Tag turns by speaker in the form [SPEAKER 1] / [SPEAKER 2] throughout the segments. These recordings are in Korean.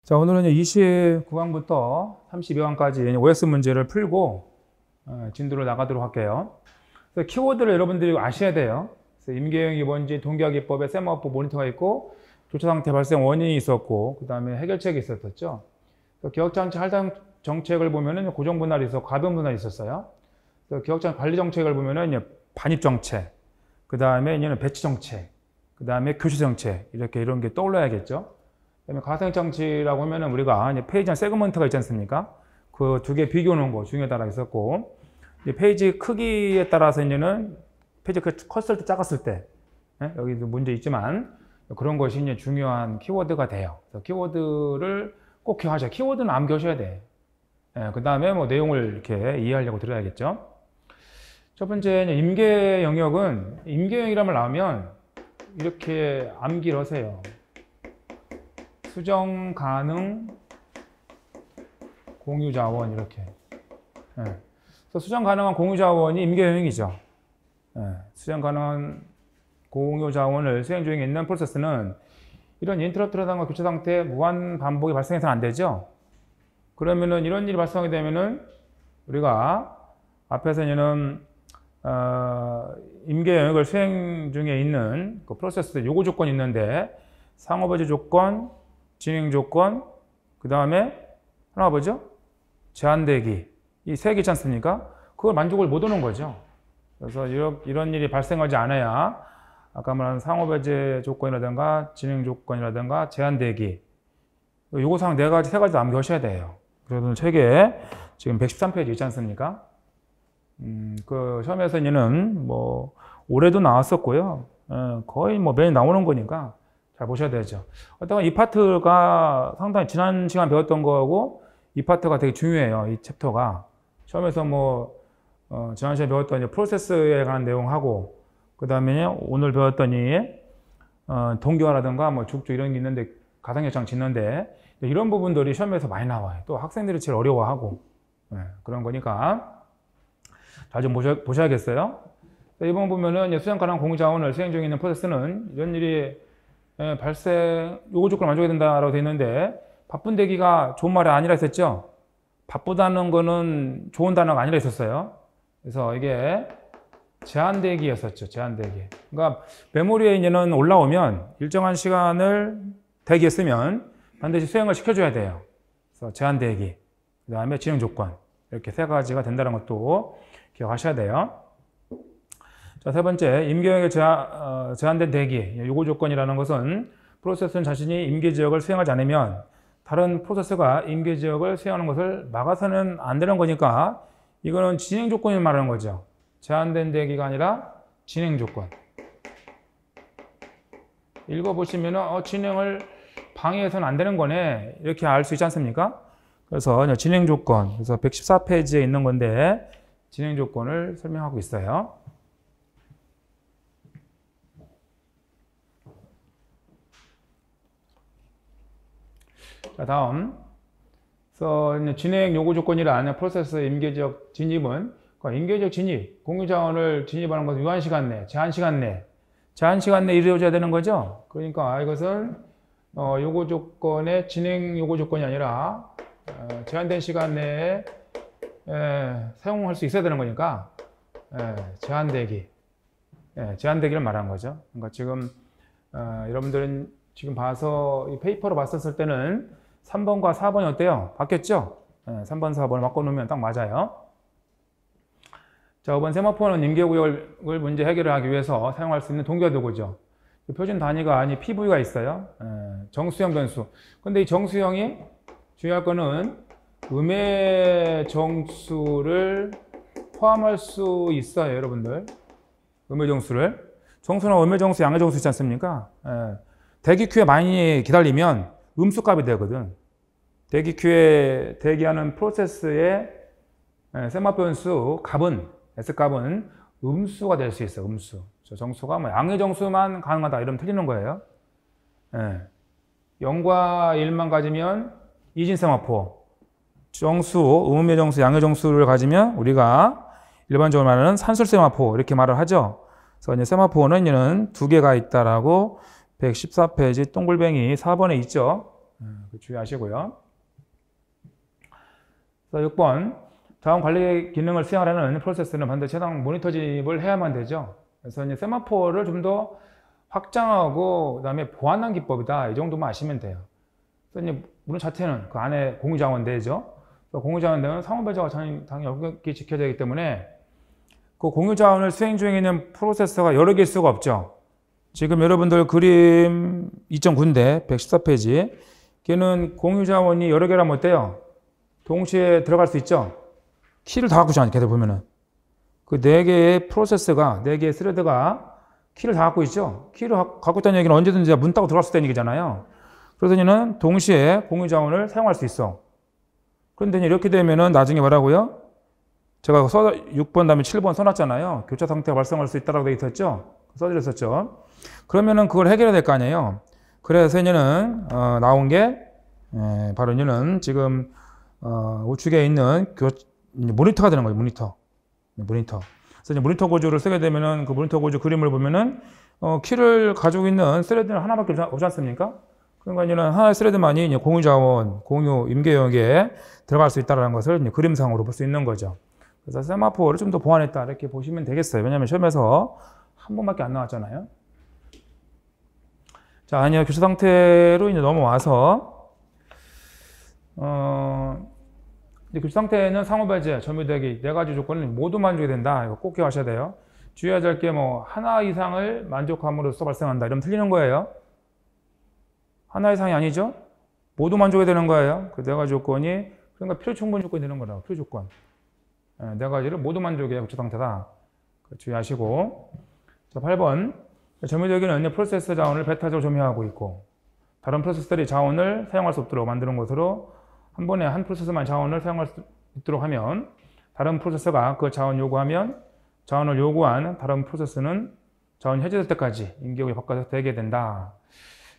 [SPEAKER 1] 자, 오늘은 29강부터 32강까지 OS 문제를 풀고 진도를 나가도록 할게요. 그래서 키워드를 여러분들이 아셔야 돼요. 그래서 임계영이 뭔지, 동기화기법에 세마포 모니터가 있고, 교차상태 발생 원인이 있었고, 그 다음에 해결책이 있었죠. 기억장치 할당 정책을 보면은 고정 분할이 있었고, 가변 분할이 있었어요. 기억장치 관리 정책을 보면은 반입 정책, 그 다음에 이제는 배치 정책, 그 다음에 교체 정책, 이런 게 떠올라야겠죠. 그다음에 가상장치라고 하면은 우리가 이제 페이지나 세그먼트가 있지 않습니까? 그 두 개 비교하는 거 중요하다라고 있었고, 이제 페이지 크기에 따라서 이제는 페이지 컸을 때 작았을 때, 여기도 문제 있지만 그런 것이 이제 중요한 키워드가 돼요. 그래서 키워드를 꼭 기억하셔야, 키워드는 암기하셔야 돼. 그 다음에 뭐 내용을 이렇게 이해하려고 들어야겠죠. 첫 번째, 임계 영역은 임계영역이라는 말 나오면 이렇게 암기를 하세요. 수정 가능 공유 자원 이렇게. 그래서 수정 가능한 공유 자원이 임계영역이죠. 수정 가능한 공유 자원을 수행 중에 있는 프로세스는 이런 인터럽트라든가 교체 상태 무한 반복이 발생해서는 안 되죠. 그러면은 이런 일이 발생하게 되면은 우리가 앞에서 있는 임계 영역을 수행 중에 있는 그 프로세스 요구 조건이 있는데 상호배제 조건, 진행 조건, 그 다음에 하나가 뭐죠? 제한대기. 이 세 개 있지 않습니까? 그걸 만족을 못 하는 거죠. 그래서 이런 일이 발생하지 않아야 아까 말한 상호배제 조건이라든가 진행 조건이라든가 제한대기 요구사항 세 가지 암기하셔야 돼요. 그래서 책에 지금 113페이지 있지 않습니까? 그 시험에서 이제는 뭐 올해도 나왔었고요. 거의 뭐 매일 나오는 거니까 잘 보셔야 되죠. 어떤 이 파트가 상당히 지난 시간 배웠던 거하고 이 파트가 되게 중요해요. 이 챕터가 시험에서 뭐 지난 시간에 배웠던 이제 프로세스에 관한 내용하고 그 다음에 오늘 배웠던 이 동기화라든가 뭐 죽주 이런 게 있는데 가상역장 짓는데 이런 부분들이 시험에서 많이 나와요. 또 학생들이 제일 어려워하고 그런 거니까 잘 좀 보셔야겠어요. 이번 보면은 수행 가능한 공유 자원을 수행 중에 있는 프로세스는 이런 일이 발생 요구 조건을 만족해야 된다라고 되어 있는데 바쁜 대기가 좋은 말이 아니라 했었죠. 바쁘다는 거는 좋은 단어가 아니라 했었어요. 그래서 이게 제한대기였었죠. 제한대기. 그러니까 메모리에 이제는 올라오면 일정한 시간을 대기했으면 반드시 수행을 시켜줘야 돼요. 그래서 제한대기, 그 다음에 진행 조건 이렇게 세 가지가 된다는 것도 기억하셔야 돼요. 자, 세 번째, 임계영역에 제한된 대기, 요구 조건이라는 것은 프로세스는 자신이 임계지역을 수행하지 않으면 다른 프로세스가 임계지역을 수행하는 것을 막아서는 안 되는 거니까 이거는 진행 조건을 말하는 거죠. 제한된 대기가 아니라 진행 조건. 읽어보시면 진행을 방해해서는 안 되는 거네 이렇게 알 수 있지 않습니까? 그래서 진행 조건, 그래서 114페이지에 있는 건데 진행 조건을 설명하고 있어요. 자, 다음. 그래서 진행 요구 조건이란 프로세스 임계지역 진입은 임계지역 진입, 공유 자원을 진입하는 것은 유한 시간 내, 제한 시간 내에 이루어져야 되는 거죠. 그러니까 이것은 요구 조건의 진행 요구 조건이 아니라 제한된 시간 내에 사용할 수 있어야 되는 거니까 제한대기, 제한대기를 말하는 거죠. 그러니까 지금 여러분들은 지금 봐서 이 페이퍼로 봤었을 때는 3번과 4번이 어때요? 바뀌었죠? 3번, 4번을 바꿔놓으면 딱 맞아요. 자, 5번 세마포는 임계구역을 문제 해결을 하기 위해서 사용할 수 있는 동기화 도구죠. 표준 단위가 아닌 PV가 있어요. 정수형 변수. 근데 이 정수형이 중요할 거는 음의 정수를 포함할 수 있어요, 여러분들. 음의 정수를. 정수나 음의 정수, 양의 정수 있지 않습니까? 대기 큐에 많이 기다리면 음수 값이 되거든. 대기 큐에 대기하는 프로세스의 세마포 변수 값은, S값은 음수가 될 수 있어, 음수. 정수가 뭐 양의 정수만 가능하다 이러면 틀리는 거예요. 0과 1만 가지면 이진 세마포. 정수, 음의 정수, 양의 정수를 가지면 우리가 일반적으로 말하는 산술 세마포 이렇게 말을 하죠. 그래서 이제 세마포는 이제는 두 개가 있다라고 114페이지 동글뱅이 4번에 있죠. 주의하시고요. 그래서 6번, 자원 관리 기능을 수행하려는 프로세스는 반드시 해당 모니터집을 해야만 되죠. 그래서 이제 세마포를 좀 더 확장하고 그다음에 보완한 기법이다. 이 정도만 아시면 돼요. 그래서 이제 물론 자체는 그 안에 공유자원대죠. 공유자원대는 상호배제가 당연히 여기 지켜져야 하기 때문에 그 공유자원을 수행 중에 있는 프로세서가 여러 개일 수가 없죠. 지금 여러분들 그림 2.9인데 114페이지 걔는 공유자원이 여러 개라면 어때요? 동시에 들어갈 수 있죠. 키를 다 갖고 있잖아요. 걔들 보면은 그 4개의 프로세서가 4개의 스레드가 키를 다 갖고 있죠. 키를 갖고 있다는 얘기는 언제든지 문 따고 들어갈 수 있다는 얘기잖아요. 그래서 얘는 동시에 공유자원을 사용할 수 있어. 그런데 이렇게 되면은 나중에 뭐라고요? 제가 6번 다음에 7번 써놨잖아요. 교차 상태가 발생할 수 있다고 되어 있었죠. 써드렸었죠. 그러면은 그걸 해결해야 될 거 아니에요. 그래서 얘는 나온 게 바로 얘는 지금 우측에 있는 모니터가 되는 거예요. 모니터. 그래서 이제 모니터 고주를 쓰게 되면은 그 모니터 고주 그림을 보면은 키를 가지고 있는 스레드는 하나밖에 없지 않습니까? 그러니까 얘는 하나의 스레드만이 이제 공유자원, 공유 임계역에 들어갈 수 있다는 것을 이제 그림상으로 볼 수 있는 거죠. 그래서 세마포를 좀 더 보완했다 이렇게 보시면 되겠어요. 왜냐하면 시험에서 한 번밖에 안 나왔잖아요. 자, 아니요 교차 상태로 이제 넘어와서 이제 교차 상태는 상호배제, 점유되기 4가지 조건을 모두 만족이 된다. 이거 꼭 기억하셔야 돼요. 주의해야 될 게 뭐 하나 이상을 만족함으로써 발생한다. 이러면 틀리는 거예요. 하나 이상이 아니죠. 모두 만족이 되는 거예요. 그 4가지 조건이 그러니까 필요 충분 조건이 되는 거라고. 필요 조건. 4가지를 모두 만족해야 교차 상태다. 주의하시고. 자, 8번. 점유되기는 프로세서 자원을 배타적으로 점유하고 있고 다른 프로세서들이 자원을 사용할 수 없도록 만드는 것으로 한 번에 한 프로세서만 자원을 사용할 수 있도록 하면 다른 프로세서가 그 자원을 요구한 다른 프로세서는 자원이 해제될 때까지 임계역이 바꿔서 되게 된다.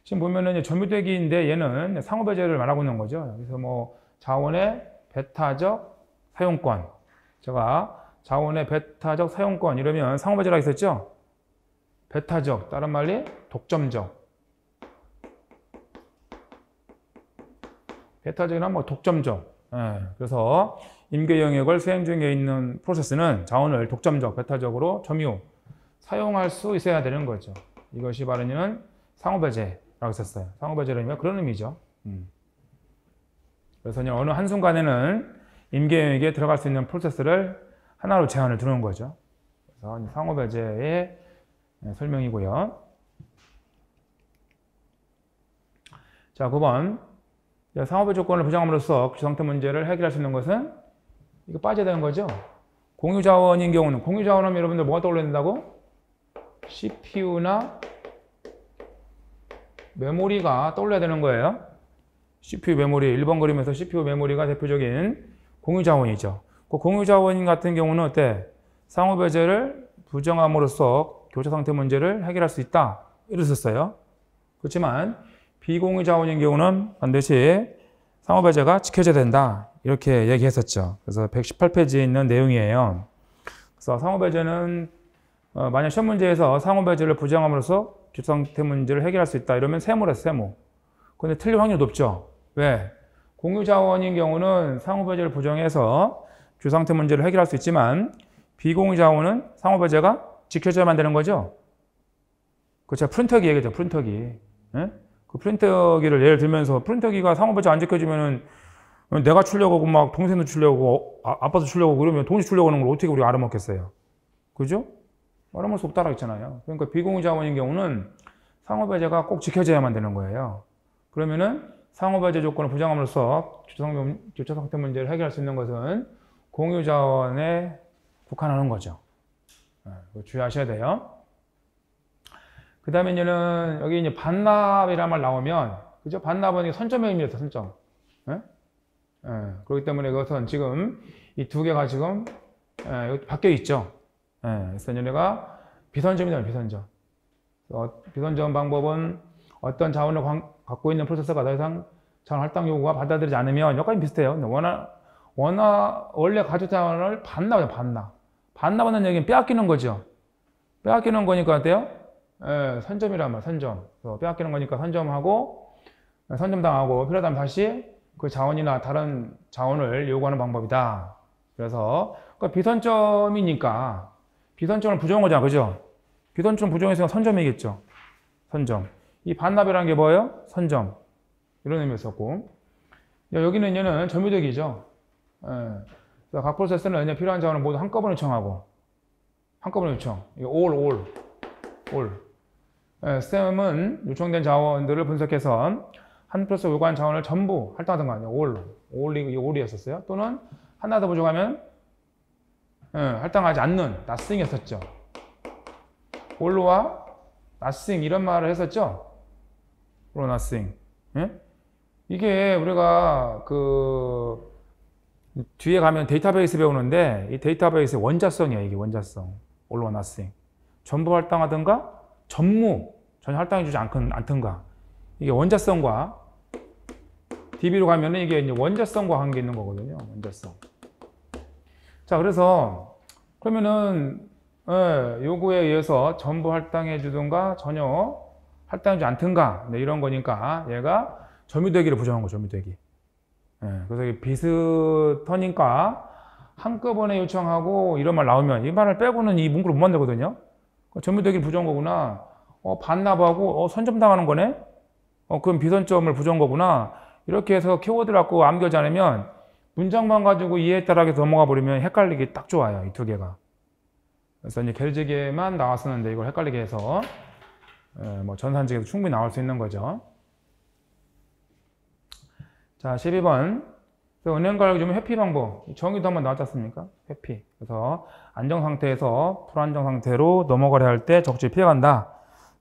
[SPEAKER 1] 지금 보면은 점유되기인데 얘는 상호배제를 말하고 있는 거죠. 그래서 뭐 자원의 배타적 사용권. 제가 자원의 배타적 사용권 이러면 상호배제라고 했었죠. 배타적, 다른 말이 독점적. 배타적이란 뭐 독점적. 그래서 임계 영역을 수행 중에 있는 프로세스는 자원을 독점적, 배타적으로 점유, 사용할 수 있어야 되는 거죠. 이것이 바로 상호배제라고 했었어요. 상호배제라는 그런 의미죠. 그래서 어느 한순간에는 임계 영역에 들어갈 수 있는 프로세스를 하나로 제한을 두는 거죠. 그래서 상호배제의 설명이고요. 자, 9번. 상호배 조건을 부정함으로써 그 상태 문제를 해결할 수 있는 것은 이거 빠져야 되는 거죠. 공유자원인 경우는 공유자원하면 여러분들 뭐가 떠올려야 된다고? CPU나 메모리가 떠올려야 되는 거예요. CPU 메모리, 1번 그림에서 CPU 메모리가 대표적인 공유자원이죠. 그 공유자원 같은 경우는 어때? 상호배제를 부정함으로써 교차 상태 문제를 해결할 수 있다. 이랬었어요. 그렇지만 비공유자원인 경우는 반드시 상호배제가 지켜져야 된다. 이렇게 얘기했었죠. 그래서 118페이지에 있는 내용이에요. 그래서 상호배제는 만약 시험 문제에서 상호배제를 부정함으로써 교차 상태 문제를 해결할 수 있다. 이러면 세모래서 세모. 근데 틀릴 확률이 높죠. 왜? 공유자원인 경우는 상호배제를 부정해서 교차 상태 문제를 해결할 수 있지만 비공유자원은 상호배제가 지켜져야만 되는 거죠. 그렇죠. 프린터기 얘기죠. 프린터기. 예? 그 프린터기를 예를 들면서 프린터기가 상호배제 안 지켜지면은 내가 추려고 하고 막 동생도 추려고 아빠도 추려고 그러면 동시 추려고 하는 걸 어떻게 우리가 알아먹겠어요. 그죠? 알아먹을 수 없다라고 했잖아요. 그러니까 비공유자원인 경우는 상호배제가 꼭 지켜져야만 되는 거예요. 그러면은 상호배제 조건을 부정함으로써 교차 상태 문제를 해결할 수 있는 것은 공유자원에 국한하는 거죠. 주의하셔야 돼요. 그 다음에 이제는 여기 이제 반납이라는 말 나오면, 그죠? 반납은 선점의 의미였어, 선점. 그렇기 때문에 이것은 지금 이 두 개가 지금 바뀌어 있죠. 그래서 얘네가 비선점이다, 비선점. 비선점 방법은 어떤 자원을 갖고 있는 프로세서가 더 이상 자원 할당 요구가 받아들이지 않으면 여기까지 비슷해요. 원래 가족 자원을 반납이에요, 반납. 반납하는 얘기는 빼앗기는 거죠. 빼앗기는 거니까 어때요? 선점이란 말, 선점. 빼앗기는 거니까 선점하고, 선점당하고 필요하다면 다시 그 자원이나 다른 자원을 요구하는 방법이다. 그래서 비선점이니까 비선점을 부정한 거잖아, 그죠? 비선점 부정했으면 선점이겠죠. 선점. 이 반납이라는 게 뭐예요? 선점. 이런 의미였었고, 여기는 얘는 점유되기죠. 그래서 각 프로세스는 필요한 자원을 모두 한꺼번에 요청하고, 한꺼번에 요청. 이거 all. STEM은 요청된 자원들을 분석해서 한 프로세스 요구한 자원을 전부 할당하던 거 아니에요. all이었었어요. 또는 하나 더 부족하면 할당하지 않는 nothing이었었죠. all와 nothing 이런 말을 했었죠. all nothing. 이게 우리가 그 뒤에 가면 데이터베이스 배우는데 이 데이터베이스의 원자성이에요. 이게 원자성. all와 nothing. 전부 할당하든가 전혀 할당해주지 않든가. 이게 원자성과 DB로 가면은 이게 이제 원자성과 관계 있는 거거든요. 원자성. 자, 그래서 그러면은 요구에 의해서 전부 할당해 주든가 전혀 할당하지 않든가 이런 거니까 얘가 점유되기를 부정한 거, 점유되기. 그래서 비슷하니까 한꺼번에 요청하고 이런 말 나오면 이 말을 빼고는 이 문구를 못 만들거든요. 점유되기를 부정한 거구나. 반납하고 선점당하는 거네. 그럼 비선점을 부정한 거구나. 이렇게 해서 키워드를 갖고 암기하지 않으면 문장만 가지고 이해에 따라 넘어가 버리면 헷갈리기 딱 좋아요. 이 두 개가. 그래서 이제 결제계만 나왔었는데 이걸 헷갈리게 해서 뭐 전산직에도 충분히 나올 수 있는 거죠. 자, 12번. 은행가격 좀 회피 방법. 정의도 한번 나왔지 않습니까? 회피. 그래서 안정 상태에서 불안정 상태로 넘어가려 할 때 적절히 피해간다.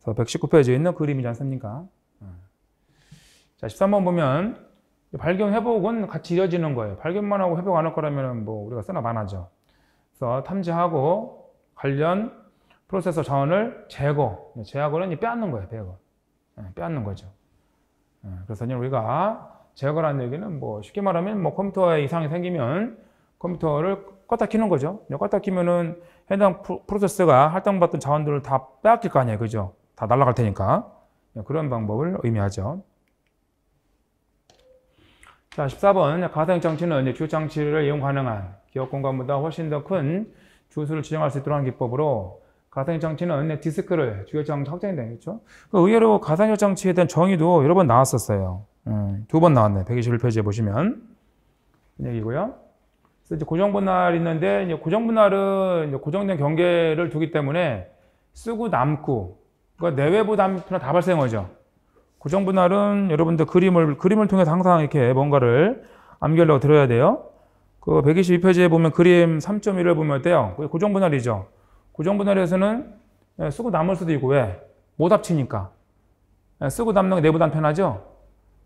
[SPEAKER 1] 그래서 119페이지에 있는 그림이지 않습니까? 자, 13번 보면 발견 회복은 같이 이어지는 거예요. 발견만 하고 회복 안 할 거라면 뭐 우리가 쓰나 마나죠. 그래서 탐지하고 관련 프로세서 자원을 제거는 빼앗는 거예요. 빼앗는 거죠. 그래서 우리가 제거라는 얘기는 뭐 쉽게 말하면 뭐 컴퓨터에 이상이 생기면 컴퓨터를 껐다 켜는 거죠. 껐다 켜면은 해당 프로세스가 할당받던 자원들을 다 빼앗길 거 아니에요. 그죠? 다 날아갈 테니까. 그런 방법을 의미하죠. 자, 14번. 가상장치는 주요장치를 이용 가능한 기억 공간보다 훨씬 더 큰 주소를 지정할 수 있도록 하는 기법으로 가상장치는 디스크를 주요장치 확장이 되겠죠. 의외로 가상장치에 대한 정의도 여러 번 나왔었어요. 2번 나왔네. 121페이지에 보시면. 이 얘기고요. 그래서 이제 고정분할이 있는데, 이제 고정분할은 이제 고정된 경계를 두기 때문에 쓰고 남고, 그러니까 내외부 단편화 다 발생하죠. 고정분할은 여러분들 그림을 통해서 항상 이렇게 뭔가를 암기하려고 들어야 돼요. 그 122페이지에 보면 그림 3.1을 보면 어때요? 그게 고정분할이죠. 고정분할에서는 쓰고 남을 수도 있고, 왜? 못 합치니까. 쓰고 남는 게 내부 단편화죠.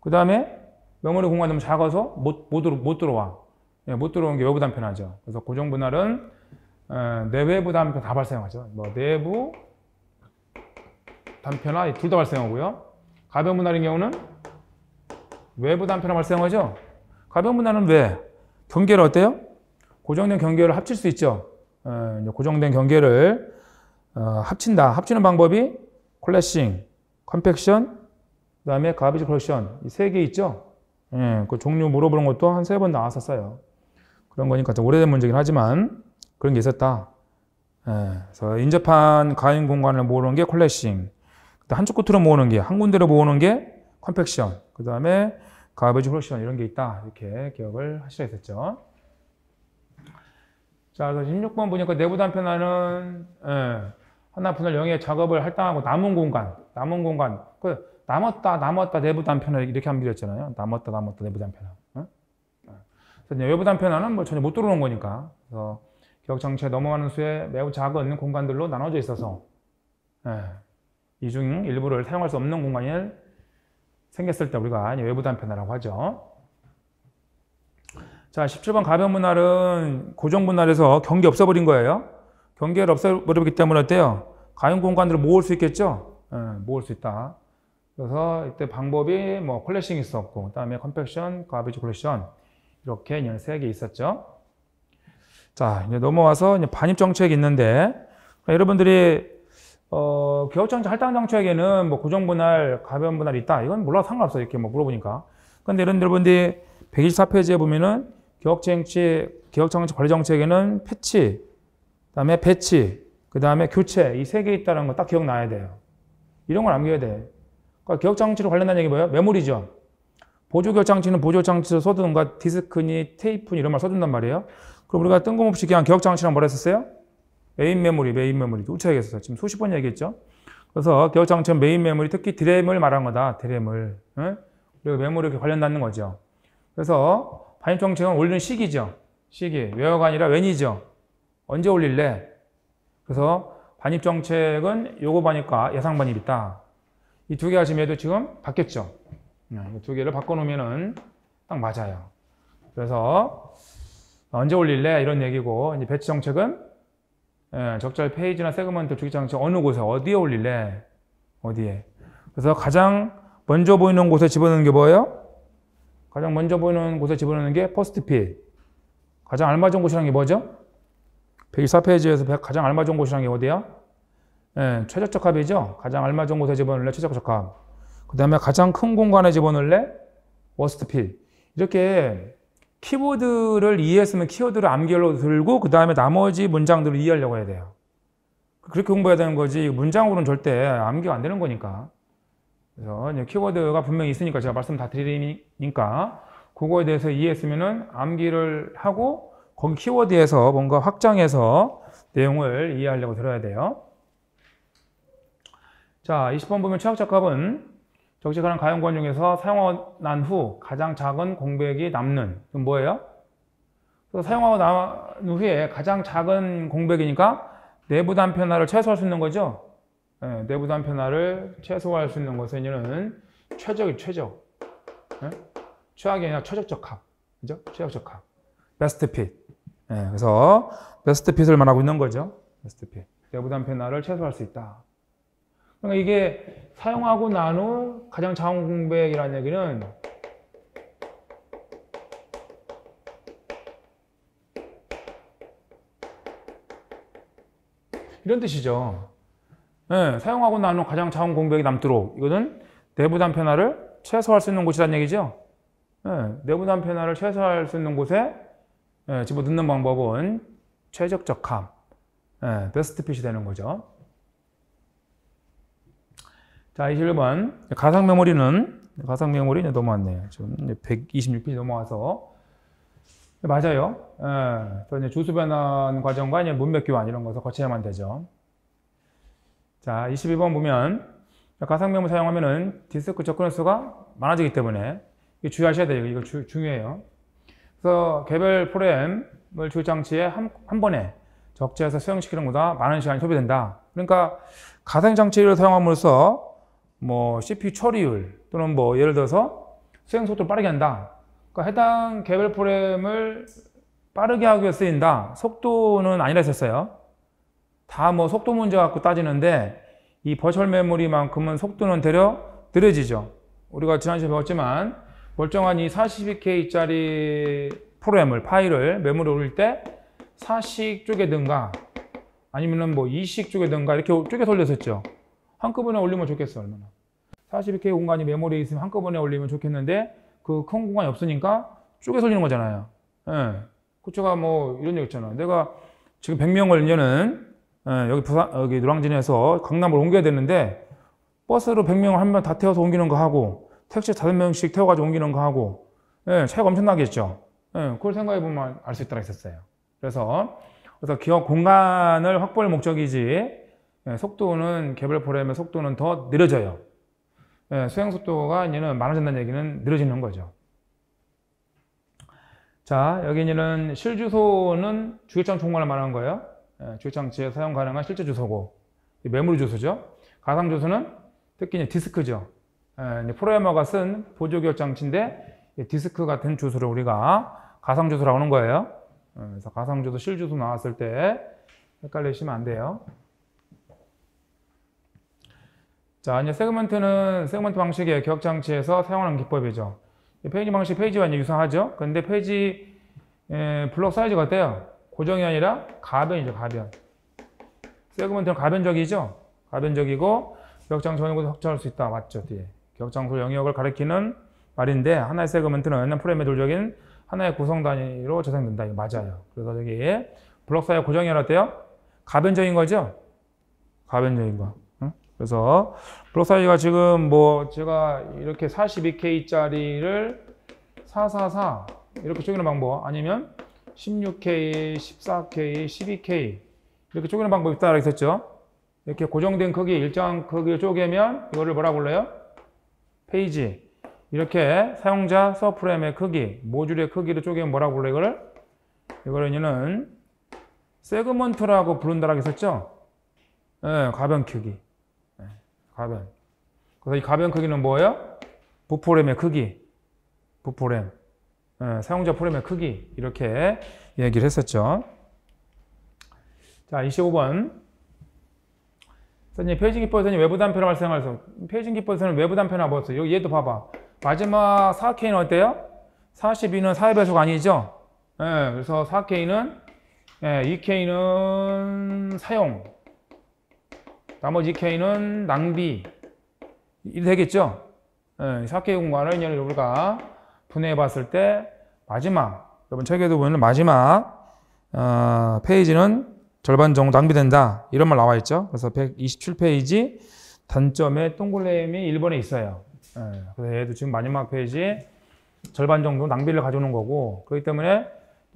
[SPEAKER 1] 그 다음에 메모리 공간이 너무 작아서 못 들어와. 못 들어오는 게 외부 단편화죠. 그래서 고정분할은 내외부 단편화 다 발생하죠. 뭐 내부 단편화 둘 다 발생하고요. 가변분할인 경우는 외부 단편화 발생하죠. 가변분할은 왜? 경계를 어때요? 고정된 경계를 합칠 수 있죠. 고정된 경계를 합친다. 합치는 방법이 콜래싱, 컴팩션, 그 다음에 가비지 콜렉션 이 세 개 있죠. 그 종류 물어보는 것도 한 3번 나왔었어요. 그런 거니까 좀 오래된 문제긴 하지만 그런 게 있었다. 그래서 인접한 가행 공간을 모으는 게 콜렉싱, 한쪽 끝으로 모으는 게 한 군데로 모으는 게 컴팩션, 그 다음에 가비지 콜렉션 이런 게 있다. 이렇게 기억을 하시라 했었죠. 자, 그래서 16번 보니까 내부 단편화는 하나 분할 0의 작업을 할당하고 남은 공간, 남았다 내부 단편화 이렇게 암기했잖아요. 남았다 내부 단편화. 그래서 외부 단편화는 뭐 전혀 못 들어오는 거니까. 그래서 기억 장치에 넘어가는 수에 매우 작은 공간들로 나눠져 있어서 이 중 일부를 사용할 수 없는 공간이 생겼을 때 우리가 외부 단편화라고 하죠. 자, 17번 가변분할은 고정분할에서 경계 없애버린 거예요. 경계를 없애버리기 때문에 어때요? 가용 공간들을 모을 수 있겠죠? 모을 수 있다. 그래서 이때 방법이 뭐 콜렉싱이 있었고, 그 다음에 컴팩션, 가비지 콜렉션 이렇게 이제 3개 있었죠. 자, 이제 넘어와서 이제 반입 정책이 있는데 여러분들이 기억장치 할당 장치에게는 뭐 고정 분할, 가변 분할이 있다. 이건 몰라도 상관없어. 이렇게 뭐 물어보니까. 근데 이런 여러분들이 124페이지에 보면은 기억장치 관리 정책에는 패치, 그다음에 배치, 그다음에 교체 이 세 개 있다는 거 딱 기억나야 돼요. 이런 걸 암기해야 돼. 그러니까 기억장치로 관련된 얘기 뭐예요? 메모리죠. 보조 기억장치는 보조 장치로 써두는가 디스크니 테이프니 이런 말 써준단 말이에요. 그럼 우리가 뜬금없이 그냥 기억장치랑 뭐라 했었어요? 메인 메모리 우차야겠어요. 지금 수십 번 얘기했죠. 그래서 기억장치는 메인 메모리, 특히 드램을 말한 거다. 드램을. 응? 그리고 메모리 관련되는 거죠. 그래서 반입 정책은 올리는 시기죠. 시기. where가 아니라 when이죠. 언제 올릴래? 그래서 반입 정책은 요거 반입과 예상 반입이 있다. 이 두 개가 지금 얘도 지금 바뀌었죠. 이 두 개를 바꿔놓으면은 딱 맞아요. 그래서 언제 올릴래? 이런 얘기고, 이제 배치 정책은 적절 페이지나 세그먼트 주기 장치 어느 곳에 어디에 올릴래? 어디에? 그래서 가장 먼저 보이는 곳에 집어넣는 게 뭐예요? 가장 먼저 보이는 곳에 집어넣는 게 퍼스트 핏. 가장 알맞은 곳이라는 게 뭐죠? 124페이지에서 가장 알맞은 곳이라는 게 어디야? 최적적합이죠. 가장 알맞은 곳에 집어넣을래? 최적적합. 그 다음에 가장 큰 공간에 집어넣을래? 워스트 핏. 이렇게 키워드를 이해했으면 키워드를 암기로 들고 그 다음에 나머지 문장들을 이해하려고 해야 돼요. 그렇게 공부해야 되는 거지 문장으로는 절대 암기가 안 되는 거니까. 그래서 키워드가 분명히 있으니까 제가 말씀 다 드리니까 그거에 대해서 이해했으면은 암기를 하고 거기 키워드에서 뭔가 확장해서 내용을 이해하려고 들어야 돼요. 자, 20번 보면 최악적합은 적시가는 가용권 중에서 사용하고 난 후 가장 작은 공백이 남는. 그럼 뭐예요? 그래서 사용하고 난 후에 가장 작은 공백이니까 내부 단편화를 최소화할 수 있는 거죠. 네, 내부 단편화를 최소화할 수 있는 것은 이제는 최적. 네? 최악이 아니라 최적적합. 그죠? 최적적합. 베스트 핏. 네, 그래서 베스트 핏을 말하고 있는 거죠. 베스트 핏. 내부 단편화를 최소화할 수 있다. 그러니까 이게 사용하고 난 후 가장 작은 공백이라는 얘기는 이런 뜻이죠. 네, 사용하고 난 후 가장 작은 공백이 남도록 이거는 내부 단편화를 최소화할 수 있는 곳이라는 얘기죠. 네, 내부 단편화를 최소화할 수 있는 곳에 집어넣는 방법은 최적적합, 베스트 핏이 되는 거죠. 자, 21번. 가상 메모리는 넘어왔네요. 지금 126페이지 넘어와서. 맞아요. 또 이제 주수 변환 과정과 이제 문맥 교환 이런 것을 거쳐야만 되죠. 자, 22번 보면 가상 메모리 사용하면은 디스크 접근 수가 많아지기 때문에 이거 주의하셔야 돼요. 이거 중요해요. 그래서 개별 프로그램을 주요 장치에 한 번에 적재해서 수행시키는 것보다 많은 시간이 소비된다. 그러니까 가상 장치를 사용함으로써 뭐 CPU 처리율 또는 뭐 예를 들어서 수행 속도를 빠르게 한다. 그러니까 해당 개별 프로그램을 빠르게 하기 위해 쓰인다. 속도는 아니라 했었어요. 다 뭐 속도 문제 갖고 따지는데 이 버추얼 메모리만큼은 속도는 되려 느려지죠. 우리가 지난 시간에 배웠지만 멀쩡한 이 42K짜리 프로그램을 파일을 메모리에 올릴 때 4씩 쪼개든가 아니면은 뭐 2씩 쪼개든가 이렇게 쪼개서 올렸었죠. 한꺼번에 올리면 좋겠어, 얼마나. 42K 공간이 메모리에 있으면 한꺼번에 올리면 좋겠는데 그 큰 공간이 없으니까 쪼개서 올리는 거잖아요. 그쪽가 뭐 이런 얘기 있잖아. 내가 지금 100명을 이제는 여기 노량진에서 강남으로 옮겨야 되는데 버스로 100명을 한 번 다 태워서 옮기는 거 하고 택시 5명씩 태워가지고 옮기는 거 하고 차이가 엄청나겠죠. 그걸 생각해 보면 알 수 있다고 했었어요. 그래서 기억 공간을 확보할 목적이지 속도는 개별 프로그램의 속도는 더 느려져요. 수행 속도가 이제는 많아진다는 얘기는 느려지는 거죠. 자, 여기 이제는 실주소는 주기장 총괄을 말하는 거예요. 주기장치에 사용 가능한 실제 주소고 메모리 주소죠. 가상 주소는 특히 이제 디스크죠. 프로그래머가 쓴 보조 기억 장치인데 디스크 같은 주소를 우리가 가상 주소라고 하는 거예요. 그래서 가상 주소, 실 주소 나왔을 때 헷갈리시면 안 돼요. 자, 이제 세그먼트 방식의 기억 장치에서 사용하는 기법이죠. 페이지 방식, 페이지와 이제 유사하죠. 근데 페이지 블록 사이즈가 어때요? 고정이 아니라 가변이죠, 가변. 세그먼트는 가변적이죠. 가변적이고 기억장소 영역을 확장할 수 있다. 맞죠? 뒤에. 기억장소 영역을 가리키는 말인데 하나의 세그먼트는 프레임의 둘적인 하나의 구성 단위로 재생된다. 이거 맞아요. 그래서 여기 블록 사이의 고정이 어때요? 가변적인 거죠? 가변적인 거. 응? 그래서 블록 사이즈가 지금 뭐 제가 이렇게 42K짜리를 444 이렇게 쪼개는 방법 아니면 16K, 14K, 12K 이렇게 쪼개는 방법이 있다고 했었죠. 이렇게 고정된 크기, 일정한 크기를 쪼개면 이거를 뭐라고 불러요? 페이지. 이렇게 사용자 서프레임의 크기, 모듈의 크기를 쪼개면 뭐라고 불러요? 이거를 세그먼트라고 부른다라고 했었죠. 네, 가변 크기. 네, 가변. 그래서 이 가변 크기는 뭐예요? 부프레임의 크기. 부프레임. 네, 사용자 프레임의 크기. 이렇게 얘기를 했었죠. 자, 25번. 페이징 기법에서는 외부 단편을 발생해서 페이징 기법에서는 외부 단편을 봤어요. 여기 얘도 봐봐. 마지막 4K는 어때요? 42는 4의 배수가 아니죠? 네, 그래서 4K는 2K는 사용. 나머지 2K는 낭비. 이래 되겠죠? 4K 공간을 우리가 분해해 봤을 때 마지막, 여러분 책에도 보면 마지막 페이지는 절반 정도 낭비된다. 이런 말 나와 있죠. 그래서 127페이지 단점에 동그라미 1번에 있어요. 그래서 얘도 지금 마지막 페이지 절반 정도 낭비를 가져오는 거고, 그렇기 때문에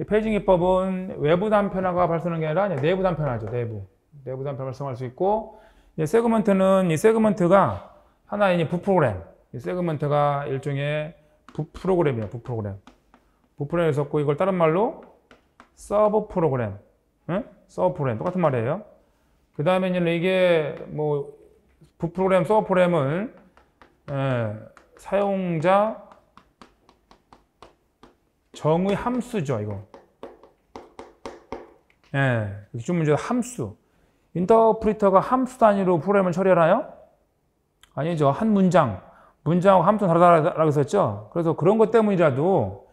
[SPEAKER 1] 페이징 기법은 외부 단편화가 발생하는 게 아니라 내부 단편화죠. 내부 단편 발생할 수 있고, 세그먼트는 이 세그먼트가 하나의 부프로그램. 이 세그먼트가 일종의 부프로그램이에요. 부프로그램에 있었고, 이걸 다른 말로 서브 프로그램. 서브 프로그램 똑같은 말이에요. 그 다음에 이게 뭐 부프로그램, 서브 프로그램은 사용자 정의 함수죠. 이거. 기출 문제 함수. 인터프리터가 함수 단위로 프로그램을 처리하나요? 아니죠. 한 문장하고 함수는 다르다라고 했었죠. 그래서 그런 것 때문이라도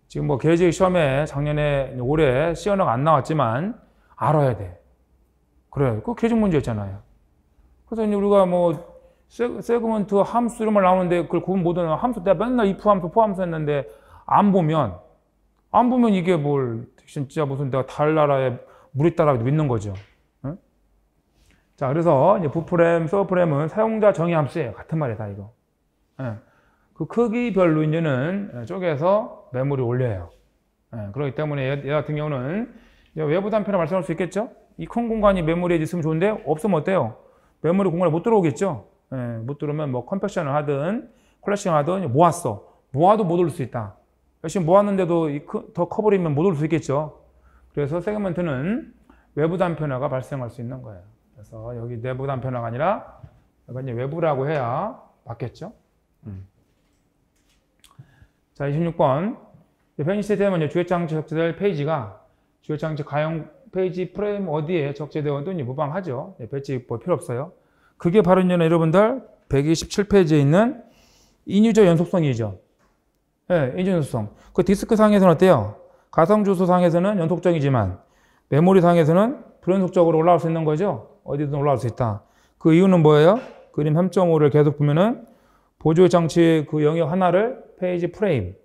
[SPEAKER 1] 지금 뭐 계획 시험에 작년에 올해 시연어가 안 나왔지만 알아야 돼. 그래, 그 계획 문제였잖아요. 그래서 이제 우리가 뭐 세그먼트 함수 이런 말 나오는데 그걸 구분 못하는 함수 내가 맨날 if 함수, for 함수 했는데 안 보면 이게 뭘 진짜 무슨 내가 달나라에 물이 따라 믿는 거죠. 응? 자, 그래서 이제 부프레임, 서브프레임은 사용자 정의 함수예요. 같은 말이다 이거. 그 크기별로 이제는 쪼개서 메모리 올려요. 그렇기 때문에 얘 같은 경우는 외부 단편을 발생할 수 있겠죠? 이 큰 공간이 메모리에 있으면 좋은데 없으면 어때요? 메모리 공간에 못 들어오겠죠? 못 들어오면 뭐 컴패션을 하든 콜렉션을 하든 모아도 못 올 수 있다. 열심히 모았는데도 더 커버리면 못 올 수 있겠죠? 그래서 세그먼트는 외부 단편화가 발생할 수 있는 거예요. 그래서 여기 내부 단편화가 아니라 이제 외부라고 해야 맞겠죠? 자, 26번. 페이지 되면 주요장치 적재될 페이지가 주요장치 가용 페이지 프레임 어디에 적재되어도 무방하죠. 배치 뭐 필요 없어요. 그게 바로 이제 여러분들 127페이지에 있는 인유저 연속성이죠. 인유저 연속성. 그 디스크 상에서는 어때요? 가상 주소 상에서는 연속적이지만 메모리 상에서는 불연속적으로 올라올 수 있는 거죠. 어디든 올라올 수 있다. 그 이유는 뭐예요? 그림 3.5를 계속 보면은 보조 장치 그 영역 하나를 페이지 프레임,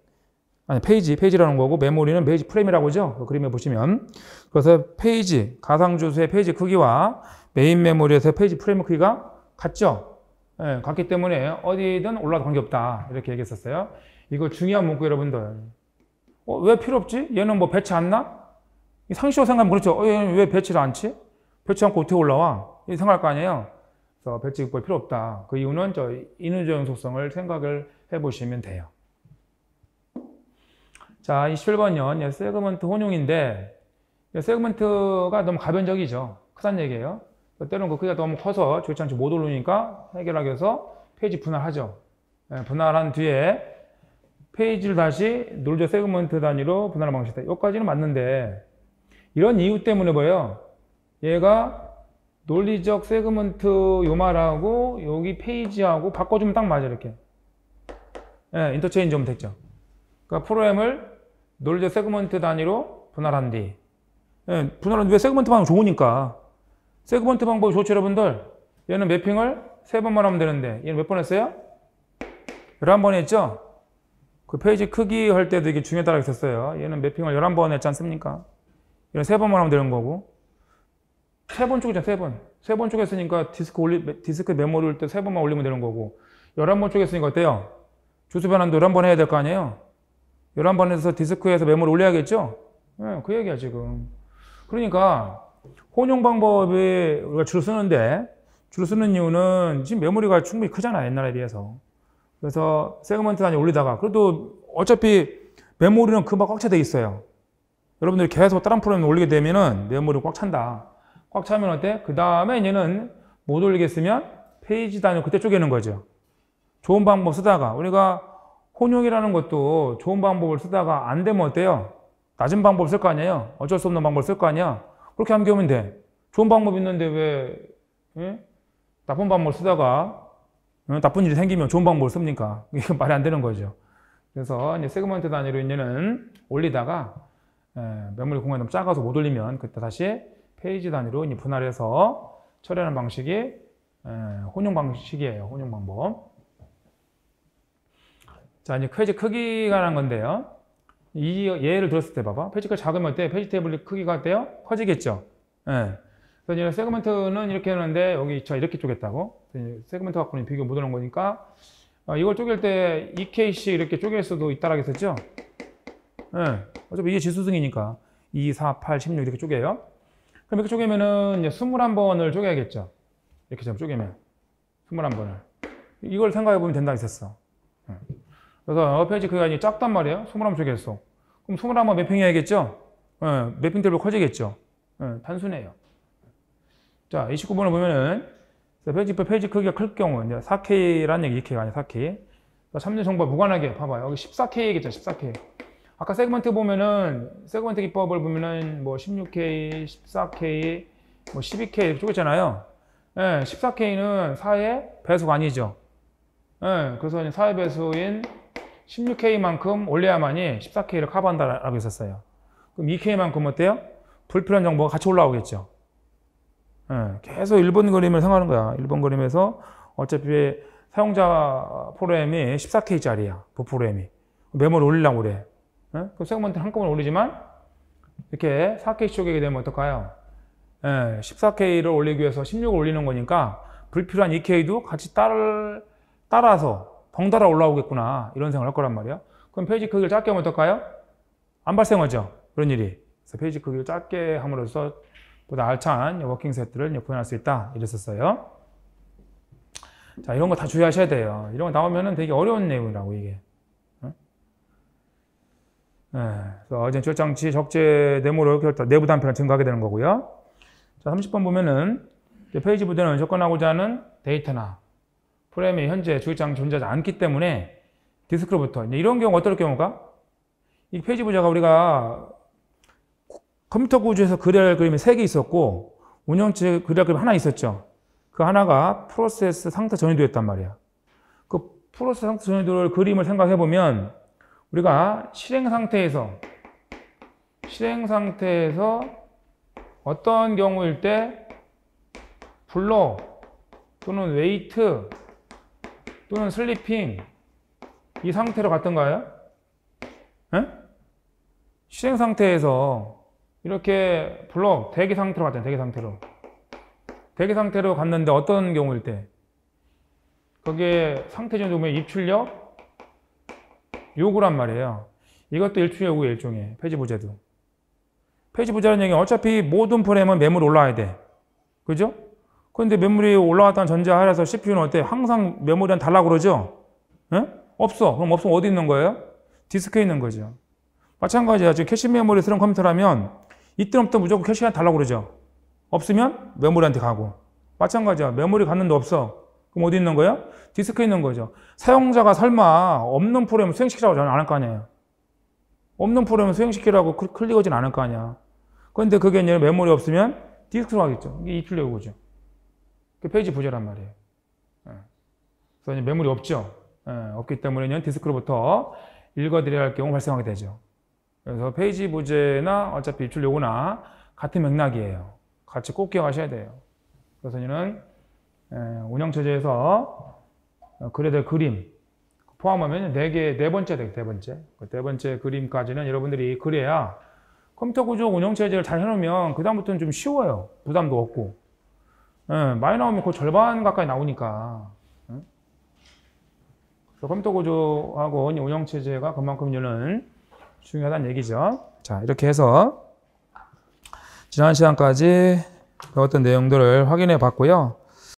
[SPEAKER 1] 페이지라는 거고 메모리는 페이지 프레임이라고 하죠. 그 그림에 보시면. 그래서 페이지, 가상 주소의 페이지 크기와 메인 메모리에서 페이지 프레임 크기가 같죠. 같기 때문에 어디든 올라도 관계없다. 이렇게 얘기했었어요. 이거 중요한 문구 여러분들. 왜 필요 없지? 얘는 뭐 배치 안 나? 상식적으로 생각하면 그렇죠. 얘는 왜 배치를 않지? 배치 않고 어떻게 올라와? 이렇게 생각할 거 아니에요. 그래서 배치 기법이 필요 없다. 그 이유는 인유저 연속성을 생각을 해보시면 돼요. 자, 27번은 세그먼트 혼용인데 세그먼트가 너무 가변적이죠. 크다는 얘기예요. 때로는 그 크기가 너무 커서 주요장치 못 오르니까 해결하기 위해서 페이지 분할하죠. 분할한 뒤에 페이지를 다시 논리적 세그먼트 단위로 분할하는 방식이다. 여기까지는 맞는데 이런 이유 때문에 뭐예요? 얘가 논리적 세그먼트 요 말하고 여기 페이지하고 바꿔주면 딱 맞아 이렇게. 인터체인지 하면 됐죠. 그러니까 프로그램을 논리적 세그먼트 단위로 분할한 뒤. 분할은 왜 세그먼트 방법이 좋으니까. 세그먼트 방법이 좋죠 여러분들. 얘는 매핑을 3번만 하면 되는데 얘는 몇 번 했어요? 11번 했죠? 그 페이지 크기 할 때도 이게 중요하다고 했었어요. 얘는 매핑을 11번 했지 않습니까? 얘는 3번만 하면 되는 거고 3번 쪽이잖아, 3번. 3번 쪽에 했으니까 디스크 메모리 올 때 3번만 올리면 되는 거고 11번 쪽에 했으니까 어때요? 주소 변환도 11번 해야 될 거 아니에요? 11번 해서 디스크에서 메모리 올려야겠죠? 네, 그 얘기야, 지금. 그러니까 혼용 방법에 우리가 주로 쓰는데 주로 쓰는 이유는 지금 메모리가 충분히 크잖아, 옛날에 비해서. 그래서 세그먼트 단위 올리다가 그래도 어차피 메모리는 금방 꽉 차 돼 있어요. 여러분들이 계속 다른 프로그램 올리게 되면은 메모리 꽉 찬다. 꽉 차면 어때? 그 다음에 얘는 못 올리겠으면 페이지 단위 그때 쪼개는 거죠. 좋은 방법 쓰다가 우리가 혼용이라는 것도 좋은 방법을 쓰다가 안 되면 어때요? 낮은 방법 쓸 거 아니에요? 어쩔 수 없는 방법 쓸 거 아니야? 그렇게 하면 되면 돼. 좋은 방법 있는데 왜 나쁜 방법을 쓰다가 나쁜 일이 생기면 좋은 방법을 씁니까? 이게 말이 안 되는 거죠. 그래서 이제 세그먼트 단위로 이제는 올리다가 메모리 공간이 너무 작아서 못 올리면 그때 다시 페이지 단위로 이제 분할해서 처리하는 방식이 혼용 방식이에요. 혼용 방법. 자, 이제 페이지 크기가 라는 건데요. 이 예를 들었을 때 봐봐. 페이지가 작으면 어때? 페이지 테이블 크기가 어때요? 커지겠죠? 그래서 이제 세그먼트는 이렇게 하는데 여기 이렇게 쪼갰다고. 세그먼트 갖고는 비교 못 하는 거니까 이걸 쪼갤 때 2K씩 이렇게 쪼갤 수도 있다라고 했었죠? 어차피 이게 지수승이니까 2, 4, 8, 16 이렇게 쪼개요. 그럼 이렇게 쪼개면은 이제 21번을 쪼개야겠죠? 이렇게 좀 쪼개면 21번을 이걸 생각해 보면 된다고 했었어. 그래서 페이지 크기가 이제 작단 말이에요. 21번 쪼개겠어. 그럼 21번 매핑해야겠죠? 매핑 테이블 커지겠죠? 단순해요. 자, 29번을 보면은 페이지 크기가 클 경우 이제 4K라는 얘기 2K가 아니라 4K. 3년 정보 무관하게 봐봐요. 여기 14K겠죠? 14K. 아까 세그먼트 보면은 세그먼트 기법을 보면은 뭐 16K, 14K, 뭐 12K 이렇게 쪼갰잖아요. 14K는 4의 배수가 아니죠. 그래서 4의 배수인 16K만큼 올려야만이 14K를 커버한다라고 했었어요. 그럼 2K만큼 어때요? 불필요한 정보가 같이 올라오겠죠. 계속 1번 그림을 생각하는 거야. 1번 그림에서 어차피 사용자 프로그램이 14K짜리야. 부프로그램이. 메모리 올리려고 그래. 그럼 세그먼트는 한꺼번에 올리지만 이렇게 4K 쪼개게 되면 어떨까요? 14K를 올리기 위해서 16을 올리는 거니까 불필요한 2K도 같이 따라서 덩달아 올라오겠구나 이런 생각을 할 거란 말이야. 그럼 페이지 크기를 작게 하면 어떨까요? 안 발생하죠? 그런 일이. 그래서 페이지 크기를 작게 함으로써 보다 알찬 워킹 세트를 구현할 수 있다 이랬었어요. 자, 이런 거 다 주의하셔야 돼요. 이런 거 나오면은 되게 어려운 내용이라고 이게. 그래서 이제 조작장치 적재 네모로 내부 단편을 증가하게 되는 거고요. 자, 30번 보면은 페이지 부대는 접근하고자 하는 데이터나 프레임이 현재 주기장치 존재하지 않기 때문에 디스크로부터 이런 경우 어떨 경우가 이 페이지 부재가 우리가 컴퓨터 구조에서 그려야 할 그림이 3개 있었고 운영체 그려야 할 그림이 하나 있었죠. 그 하나가 프로세스 상태 전이도였단 말이야. 그 프로세스 상태 전이도를 그림을 생각해 보면 우리가 실행 상태에서 어떤 경우일 때 블로 또는 웨이트 또는 슬리핑 이 상태로 갔던가요? 실행 상태에서 이렇게 블록 대기 상태로 갔잖아요. 대기 상태로 갔는데 어떤 경우일 때 거기에 상태 전도면 입출력 요구란 말이에요. 이것도 일출력 요구의 일종의 페이지 부재도. 페이지 부재라는 얘기는 어차피 모든 프레임은 메모리 올라와야 돼. 그죠? 그런데 메모리 올라왔다는 전제하에서 CPU는 어때? 항상 메모리는 달라고 그러죠? 없어. 그럼 없으면 어디 있는 거예요? 디스크에 있는 거죠. 마찬가지야. 지금 캐시 메모리 쓰는 컴퓨터라면 이때부터 무조건 캐시가 달라고 그러죠. 없으면 메모리한테 가고. 마찬가지야. 메모리 갔는데 없어. 그럼 어디 있는 거야? 디스크에 있는 거죠. 사용자가 설마 없는 프로그램을 수행시키라고 안 할 거 아니에요. 없는 프로그램을 수행시키라고 클릭하진 않을 거 아니야. 그런데 그게 이제 메모리 없으면 디스크로 가겠죠. 이게 입출력 요구죠. 그 페이지 부재란 말이에요. 그래서 이제 메모리 없죠. 없기 때문에 디스크로부터 읽어드려야 할 경우 발생하게 되죠. 그래서 페이지 부재나 어차피 입출 요구나 같은 맥락이에요. 같이 꼭 기억하셔야 돼요. 그래서 이는 운영체제에서 그려야 될 그림 포함하면 4개, 네 번째 되겠다, 네 번째. 네 번째 그림까지는 여러분들이 그려야 컴퓨터 구조 운영체제를 잘 해놓으면 그다음부터는 좀 쉬워요. 부담도 없고. 많이 나오면 거의 절반 가까이 나오니까. 그래서 컴퓨터 구조하고 운영체제가 그만큼은 중요하다는 얘기죠. 자, 이렇게 해서 지난 시간까지 배웠던 내용들을 확인해 봤고요.